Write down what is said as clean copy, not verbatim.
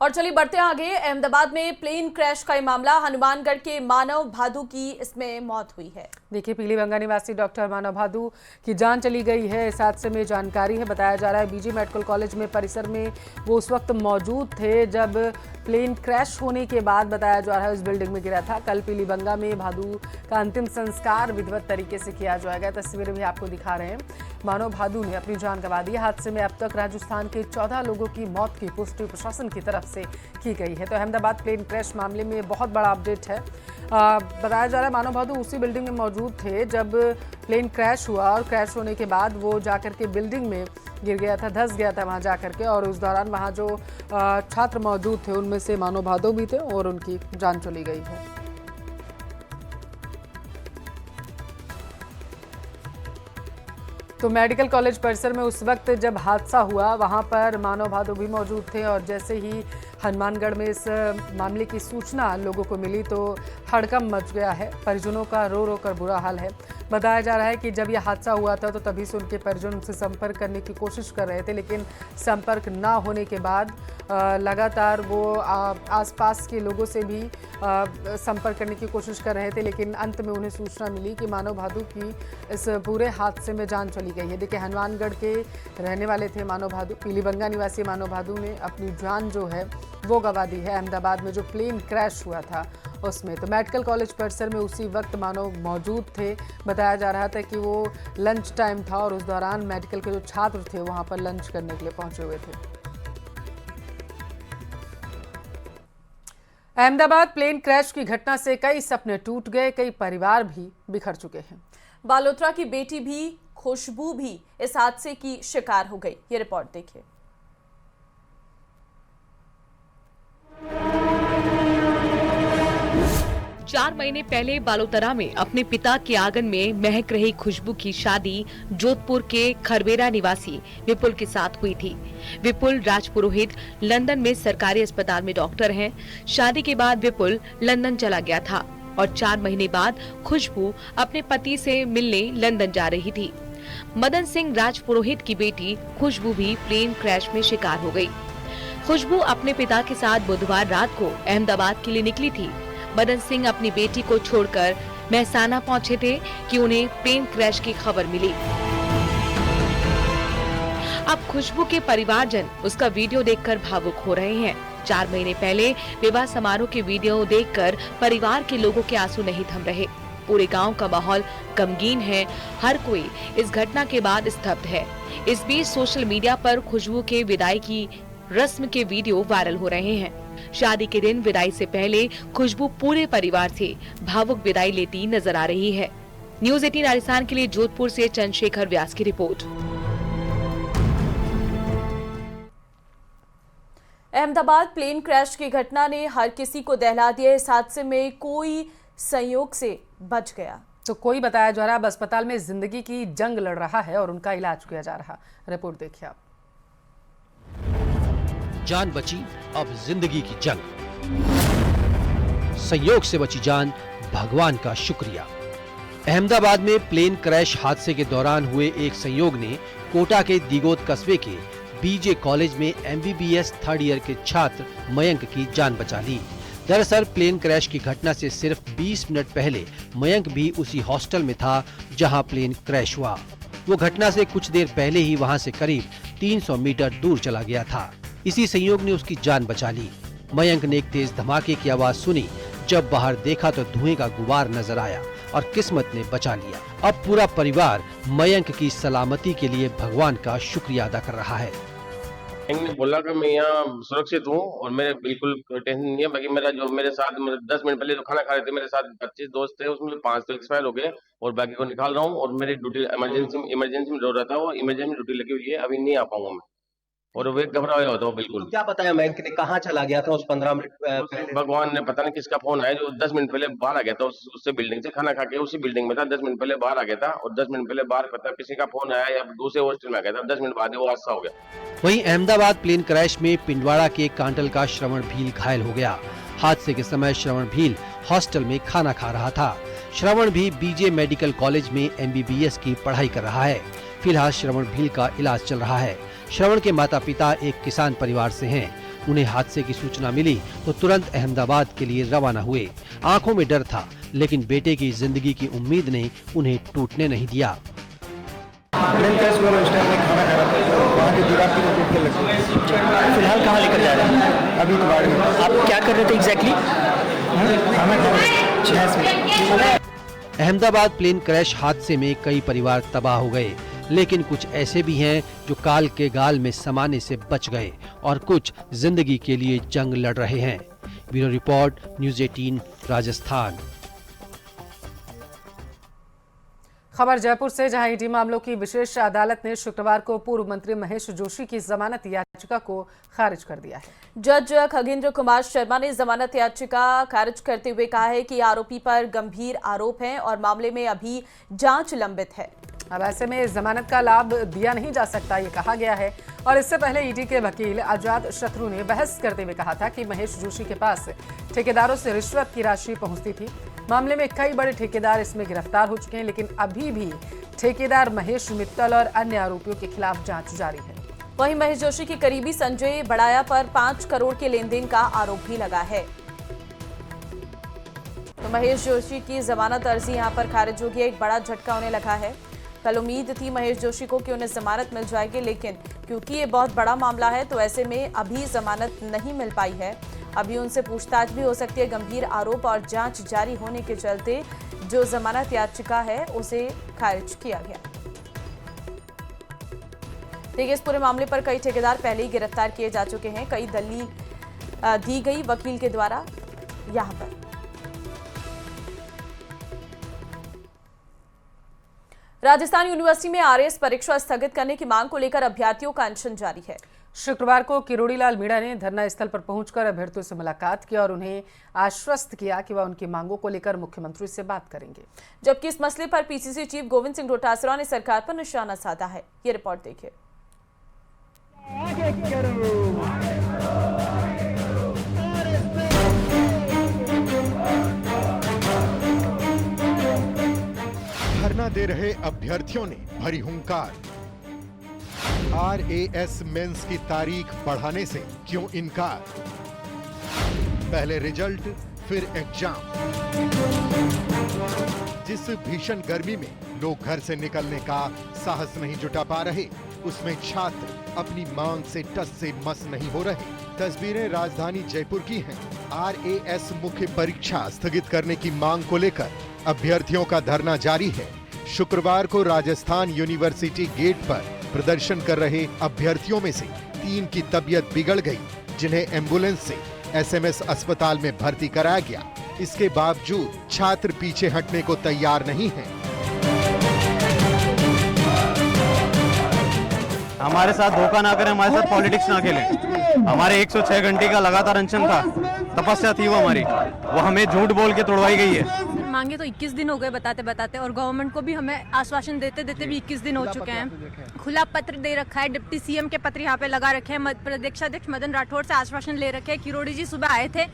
और चलिए बढ़ते हैं आगे। अहमदाबाद में प्लेन क्रैश का ये मामला, हनुमानगढ़ के मानव भादु की इसमें मौत हुई है। देखिए, पीलीबंगा निवासी डॉक्टर मानव भादु की जान चली गई है। इस हादसे में जानकारी है, बताया जा रहा है बीजे मेडिकल कॉलेज में परिसर में वो उस वक्त मौजूद थे जब प्लेन क्रैश होने के बाद बताया जा रहा है उस बिल्डिंग में गिरा था। कल पीलीबंगा में भादु का अंतिम संस्कार विधिवत तरीके से किया जाएगा। तस्वीरें भी आपको दिखा रहे हैं। मानव भादु ने अपनी जान गंवा दी। हादसे में अब तक राजस्थान के 14 लोगों की मौत की पुष्टि प्रशासन की तरफ से की गई है। तो अहमदाबाद प्लेन क्रैश मामले में बहुत बड़ा अपडेट है। बताया जा रहा है मानव भादु उसी बिल्डिंग में मौजूद थे जब प्लेन क्रैश हुआ और क्रैश होने के बाद वो जाकर के बिल्डिंग में गिर गया था, धंस गया था वहां जाकर के। और उस दौरान वहां जो छात्र मौजूद थे उनमें से मानव भादु भी थे और उनकी जान चली गई है। तो मेडिकल कॉलेज परिसर में उस वक्त जब हादसा हुआ वहां पर मानव भादु भी मौजूद थे और जैसे ही हनुमानगढ़ में इस मामले की सूचना लोगों को मिली तो हड़कंप मच गया है। परिजनों का रो रो कर बुरा हाल है। बताया जा रहा है कि जब यह हादसा हुआ था तो तभी से उनके परिजन उनसे संपर्क करने की कोशिश कर रहे थे, लेकिन संपर्क ना होने के बाद लगातार वो आसपास के लोगों से भी संपर्क करने की कोशिश कर रहे थे, लेकिन अंत में उन्हें सूचना मिली कि मानव भादु की इस पूरे हादसे में जान चली गई है। देखिए, हनुमानगढ़ के रहने वाले थे मानव भादु। पीलीबंगा निवासी मानव भादु ने अपनी जान जो है वो गंवा दी है अहमदाबाद में जो प्लेन क्रैश हुआ था उसमें। तो मेडिकल कॉलेज परिसर में उसी वक्त मानव मौजूद थे। बताया जा रहा था कि वो लंच टाइम था और उस दौरान मेडिकल के जो छात्र थे वहां पर लंच करने के लिए पहुंचे हुए थे। अहमदाबाद प्लेन क्रैश की घटना से कई सपने टूट गए, कई परिवार भी बिखर चुके हैं। बालोतरा की बेटी भी, खुशबू भी इस हादसे की शिकार हो गई। ये रिपोर्ट देखिए। चार महीने पहले बालोतरा में अपने पिता के आंगन में महक रही खुशबू की शादी जोधपुर के खरवेरा निवासी विपुल के साथ हुई थी। विपुल राजपुरोहित लंदन में सरकारी अस्पताल में डॉक्टर हैं। शादी के बाद विपुल लंदन चला गया था और 4 महीने बाद खुशबू अपने पति से मिलने लंदन जा रही थी। मदन सिंह राजपुरोहित की बेटी खुशबू भी प्लेन क्रैश में शिकार हो गई। खुशबू अपने पिता के साथ बुधवार रात को अहमदाबाद के लिए निकली थी। मदन सिंह अपनी बेटी को छोड़कर मेहसाना पहुंचे थे कि उन्हें प्लेन क्रैश की खबर मिली। अब खुशबू के परिवारजन उसका वीडियो देखकर भावुक हो रहे हैं। 4 महीने पहले विवाह समारोह के वीडियो देखकर परिवार के लोगों के आंसू नहीं थम रहे। पूरे गांव का माहौल गमगीन है। हर कोई इस घटना के बाद स्तब्ध है। इस बीच सोशल मीडिया पर खुशबू के विदाई की रस्म के वीडियो वायरल हो रहे हैं। शादी के दिन विदाई से पहले खुशबू पूरे परिवार से भावुक विदाई लेती नजर आ रही है। न्यूज़ 18 राजस्थान के लिए जोधपुर से चंद्रशेखर व्यास की रिपोर्ट। अहमदाबाद प्लेन क्रैश की घटना ने हर किसी को दहला दिया। इस हादसे में कोई संयोग से बच गया तो कोई, बताया जा रहा है, अब अस्पताल में जिंदगी की जंग लड़ रहा है और उनका इलाज किया जा रहा। रिपोर्ट देखिए आप। जान बची, अब जिंदगी की जंग। संयोग से बची जान, भगवान का शुक्रिया। अहमदाबाद में प्लेन क्रैश हादसे के दौरान हुए एक संयोग ने कोटा के दिगोद कस्बे के बीजे कॉलेज में MBBS 3rd ईयर के छात्र मयंक की जान बचा ली। दरअसल प्लेन क्रैश की घटना से सिर्फ 20 मिनट पहले मयंक भी उसी हॉस्टल में था जहां प्लेन क्रैश हुआ। वो घटना से कुछ देर पहले ही वहां से करीब 300 मीटर दूर चला गया था। इसी संयोग ने उसकी जान बचा ली। मयंक ने एक तेज धमाके की आवाज सुनी। जब बाहर देखा तो धुएं का गुबार नजर आया और किस्मत ने बचा लिया। अब पूरा परिवार मयंक की सलामती के लिए भगवान का शुक्रिया अदा कर रहा है। मयंक ने बोला कि मैं यहाँ सुरक्षित हूँ और मेरे बिल्कुल टेंशन नहीं है। बाकी मेरा जो मेरे साथ 10 मिनट पहले जो खाना खा रहे थे मेरे साथ 25 दोस्त थे, उसमें 5 तो एक्सपायर हो गए और बाकी को निकाल रहा हूँ। और मेरी ड्यूटी इमरजेंसी में जो रहा था वो इमरजेंसी ड्यूटी लगी हुई है, अभी नहीं आ पाऊंगा मैं। और वे घबराया होता बिल्कुल। तो क्या बताया मयंक ने, कहाँ चला गया था उस 15 मिनट पहले? भगवान ने पता नहीं किसका फोन आया जो 10 मिनट पहले बाहर आ गया था। उससे बिल्डिंग से खाना खा के उसी बिल्डिंग में था, 10 मिनट पहले बाहर आ गया था और 10 मिनट पहले बाहर पता किसी का फोन आया या दूसरे हॉस्टल में आ गया था। 10 मिनट बाद वो हादसा हो गया। वहीं अहमदाबाद प्लेन क्रैश में पिंडवाड़ा के कांटल का श्रवण भील घायल हो गया। हादसे के समय श्रवण भील हॉस्टल में खाना खा रहा था। श्रवण भी बीजे मेडिकल कॉलेज में MBBS की पढ़ाई कर रहा है। फिलहाल श्रवण भील का इलाज चल रहा है। श्रवण के माता पिता एक किसान परिवार से हैं। उन्हें हादसे की सूचना मिली तो तुरंत अहमदाबाद के लिए रवाना हुए। आंखों में डर था, लेकिन बेटे की जिंदगी की उम्मीद ने उन्हें टूटने नहीं दिया। फिलहाल कहाँ लेकर जा रहे हैं? अभी तो गाड़ी में। आप क्या कर रहे थे एग्जैक्टली? अहमदाबाद प्लेन क्रैश हादसे में कई परिवार तबाह हो गए, लेकिन कुछ ऐसे भी हैं जो काल के गाल में समाने से बच गए और कुछ जिंदगी के लिए जंग लड़ रहे हैं। Bureau report, news 18 Rajasthan. खबर जयपुर से, जहां ईडी मामलों की विशेष अदालत ने शुक्रवार को पूर्व मंत्री महेश जोशी की जमानत याचिका को खारिज कर दिया है। जज खगेंद्र कुमार शर्मा ने जमानत याचिका खारिज करते हुए कहा है कि आरोपी पर गंभीर आरोप हैं और मामले में अभी जांच लंबित है। अब ऐसे में जमानत का लाभ दिया नहीं जा सकता, ये कहा गया है। और इससे पहले ईडी के वकील आजाद शत्रु ने बहस करते हुए कहा था कि महेश जोशी के पास ठेकेदारों से रिश्वत की राशि पहुंचती थी। मामले में कई बड़े ठेकेदार इसमें गिरफ्तार हो चुके हैं, लेकिन अभी भी ठेकेदार महेश मित्तल और अन्य आरोपियों के खिलाफ जांच जारी है। वहीं महेश जोशी के करीबी संजय बड़ाया पर 5 करोड़ के लेन देन का आरोप भी लगा है। तो महेश जोशी की जमानत अर्जी यहां पर खारिज होगी। एक बड़ा झटका उन्हें लगा है। कल उम्मीद थी महेश जोशी को कि उन्हें जमानत मिल जाएगी, लेकिन क्योंकि ये बहुत बड़ा मामला है तो ऐसे में अभी जमानत नहीं मिल पाई है। अभी उनसे पूछताछ भी हो सकती है। गंभीर आरोप और जांच जारी होने के चलते जो जमानत याचिका है उसे खारिज किया गया। देखिए, इस पूरे मामले पर कई ठेकेदार पहले ही गिरफ्तार किए जा चुके हैं। कई दलील दी गई वकील के द्वारा। यहां पर राजस्थान यूनिवर्सिटी में आरएएस परीक्षा स्थगित करने की मांग को लेकर अभ्यर्थियों का अनशन जारी है। शुक्रवार को किरोड़ी लाल मीणा ने धरना स्थल पर पहुंचकर अभ्यर्थियों से मुलाकात की और उन्हें आश्वस्त किया कि वह उनकी मांगों को लेकर मुख्यमंत्री से बात करेंगे। जबकि इस मसले पर पीसीसी चीफ गोविंद सिंह डोटासरा ने सरकार पर निशाना साधा है। ये रिपोर्ट देखिए। धरना दे रहे अभ्यर्थियों ने भरी हुंकार। आरएएस मेंस की तारीख बढ़ाने से क्यों इनकार? पहले रिजल्ट फिर एग्जाम। जिस भीषण गर्मी में लोग घर से निकलने का साहस नहीं जुटा पा रहे, उसमें छात्र अपनी मांग से टस से मस नहीं हो रहे। तस्वीरें राजधानी जयपुर की हैं। आरएएस मुख्य परीक्षा स्थगित करने की मांग को लेकर अभ्यर्थियों का धरना जारी है। शुक्रवार को राजस्थान यूनिवर्सिटी गेट पर प्रदर्शन कर रहे अभ्यर्थियों में से 3 की तबीयत बिगड़ गई, जिन्हें एम्बुलेंस से एसएमएस अस्पताल में भर्ती कराया गया। इसके बावजूद छात्र पीछे हटने को तैयार नहीं हैं। हमारे साथ धोखा ना करें, हमारे साथ पॉलिटिक्स ना खेलें। हमारे 106 घंटे का लगातार अनशन था, तपस्या थी वो हमारी, वो हमें झूठ बोल के तोड़वाई गई है। मांगे तो 21 दिन हो गए बताते बताते, और गवर्नमेंट को भी हमें आश्वासन देते देते भी 21 दिन हो चुके हैं। खुला पत्र दे रखा है, डिप्टी सीएम के पत्र यहाँ पे लगा रखे हैं, प्रदेशाध्यक्ष मदन राठौड़ से आश्वासन ले रखे हैं। किरोड़ी जी सुबह आए थे।